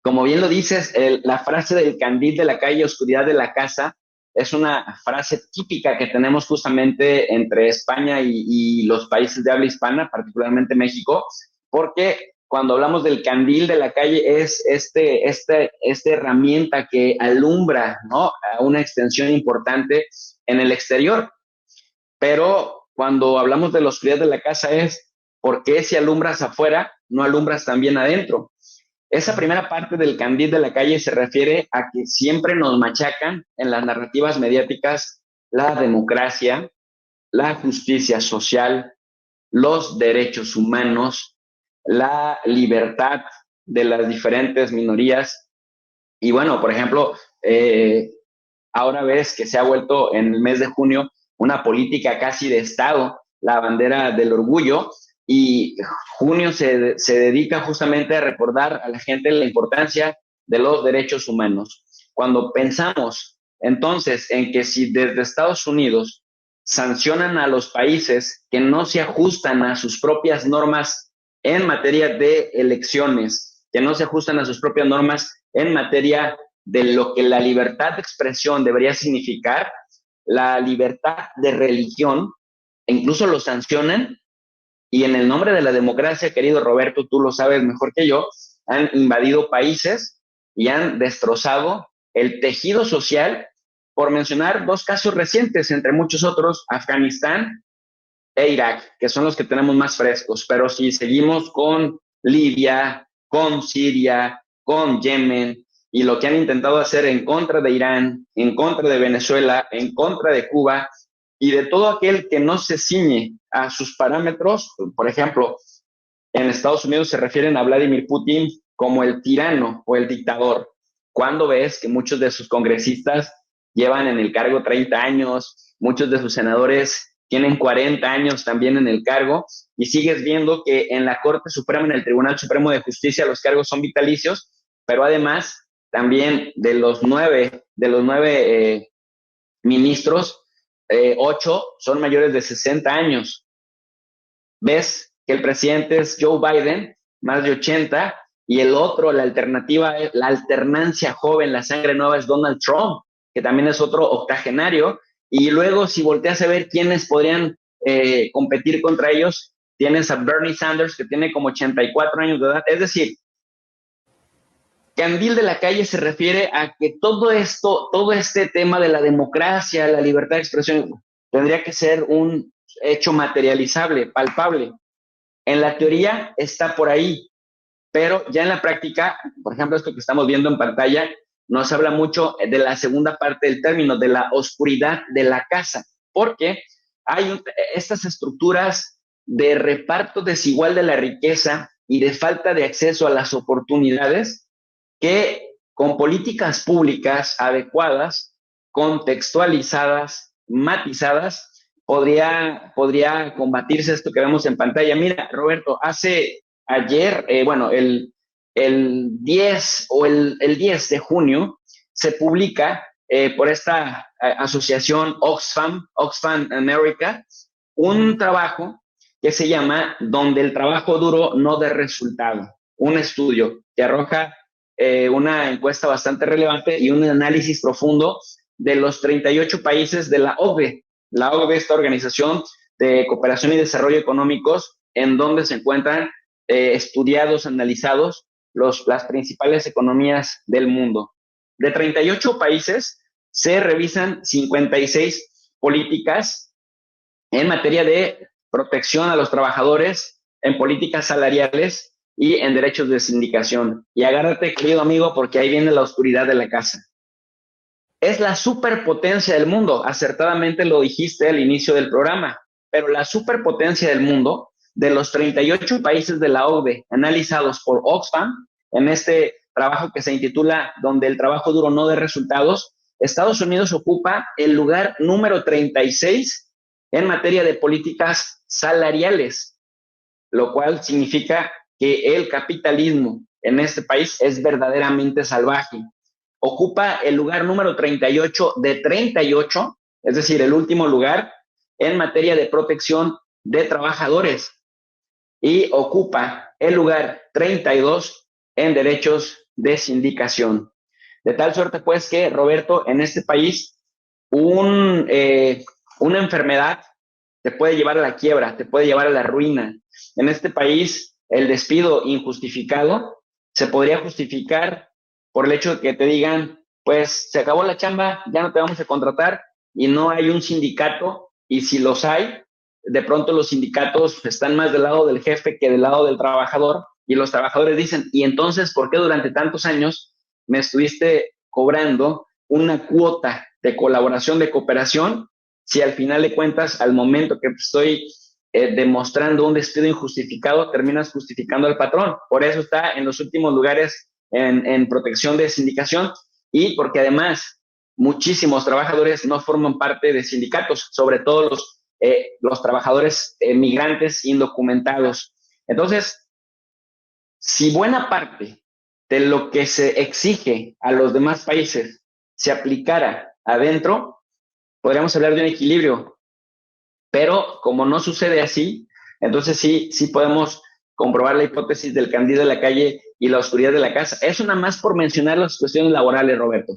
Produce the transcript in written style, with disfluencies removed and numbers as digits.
Como bien lo dices, la frase del candil de la calle, oscuridad de la casa, es una frase típica que tenemos justamente entre España y los países de habla hispana, particularmente México, porque cuando hablamos del candil de la calle es esta herramienta que alumbra, ¿no?, a una extensión importante en el exterior. Pero cuando hablamos de la oscuridad de la casa es, ¿por qué si alumbras afuera, no alumbras también adentro? Esa primera parte del candil de la calle se refiere a que siempre nos machacan en las narrativas mediáticas la democracia, la justicia social, los derechos humanos, la libertad de las diferentes minorías. Y bueno, por ejemplo, ahora ves que se ha vuelto en el mes de junio una política casi de Estado, la bandera del orgullo, y junio se dedica justamente a recordar a la gente la importancia de los derechos humanos. Cuando pensamos entonces en que si desde Estados Unidos sancionan a los países que no se ajustan a sus propias normas en materia de elecciones, que no se ajustan a sus propias normas en materia de lo que la libertad de expresión debería significar, la libertad de religión, e incluso lo sancionan, y en el nombre de la democracia, querido Roberto, tú lo sabes mejor que yo, han invadido países y han destrozado el tejido social, por mencionar dos casos recientes, entre muchos otros, Afganistán e Irak, que son los que tenemos más frescos. Pero si seguimos con Libia, con Siria, con Yemen, y lo que han intentado hacer en contra de Irán, en contra de Venezuela, en contra de Cuba, y de todo aquel que no se ciñe a sus parámetros. Por ejemplo, en Estados Unidos se refieren a Vladimir Putin como el tirano o el dictador. Cuando ves que muchos de sus congresistas llevan en el cargo 30 años, muchos de sus senadores tienen 40 años también en el cargo, y sigues viendo que en la Corte Suprema, en el Tribunal Supremo de Justicia, los cargos son vitalicios, pero además también de los nueve ministros, 8 son mayores de 60 años. Ves que el presidente es Joe Biden, más de 80, y el otro, la alternativa, la alternancia joven, la sangre nueva, es Donald Trump, que también es otro octogenario. Y luego, si volteas a ver quiénes podrían competir contra ellos, tienes a Bernie Sanders, que tiene como 84 años de edad. Es decir, candil de la calle se refiere a que todo esto, todo este tema de la democracia, la libertad de expresión, tendría que ser un hecho materializable, palpable. En la teoría está por ahí, pero ya en la práctica, por ejemplo, esto que estamos viendo en pantalla, nos habla mucho de la segunda parte del término, de la oscuridad de la casa, porque hay estas estructuras de reparto desigual de la riqueza y de falta de acceso a las oportunidades que con políticas públicas adecuadas, contextualizadas, matizadas, podría combatirse esto que vemos en pantalla. Mira, Roberto, ayer, bueno, el 10 o el 10 de junio se publica por esta asociación Oxfam America, un trabajo que se llama Donde el trabajo duro no dé resultado, un estudio que arroja una encuesta bastante relevante y un análisis profundo de los 38 países de la OCDE. La OCDE, esta Organización de Cooperación y Desarrollo Económicos, en donde se encuentran estudiados, analizados las principales economías del mundo. De 38 países se revisan 56 políticas en materia de protección a los trabajadores, en políticas salariales y en derechos de sindicación. Y agárrate, querido amigo, porque ahí viene la oscuridad de la casa. Es la superpotencia del mundo, acertadamente lo dijiste al inicio del programa, pero la superpotencia del mundo, de los 38 países de la OCDE analizados por Oxfam, en este trabajo que se intitula Donde el trabajo duro no dé resultados, Estados Unidos ocupa el lugar número 36 en materia de políticas salariales, lo cual significa que el capitalismo en este país es verdaderamente salvaje. Ocupa el lugar número 38 de 38, es decir, el último lugar en materia de protección de trabajadores, y ocupa el lugar 32 en derechos de sindicación. De tal suerte, pues, que, Roberto, en este país, una enfermedad te puede llevar a la quiebra, te puede llevar a la ruina. En este país, el despido injustificado se podría justificar por el hecho de que te digan, pues se acabó la chamba, ya no te vamos a contratar, y no hay un sindicato, y si los hay, de pronto los sindicatos están más del lado del jefe que del lado del trabajador, y los trabajadores dicen, ¿y entonces por qué durante tantos años me estuviste cobrando una cuota de colaboración, de cooperación, si al final de cuentas, al momento que estoy demostrando un despido injustificado, terminas justificando al patrón? Por eso está en los últimos lugares en protección de sindicación, y porque además muchísimos trabajadores no forman parte de sindicatos, sobre todo los trabajadores migrantes indocumentados. Entonces, si buena parte de lo que se exige a los demás países se aplicara adentro, podríamos hablar de un equilibrio, pero como no sucede así, entonces sí podemos comprobar la hipótesis del candil de la calle y la oscuridad de la casa. Es una más por mencionar las cuestiones laborales, Roberto.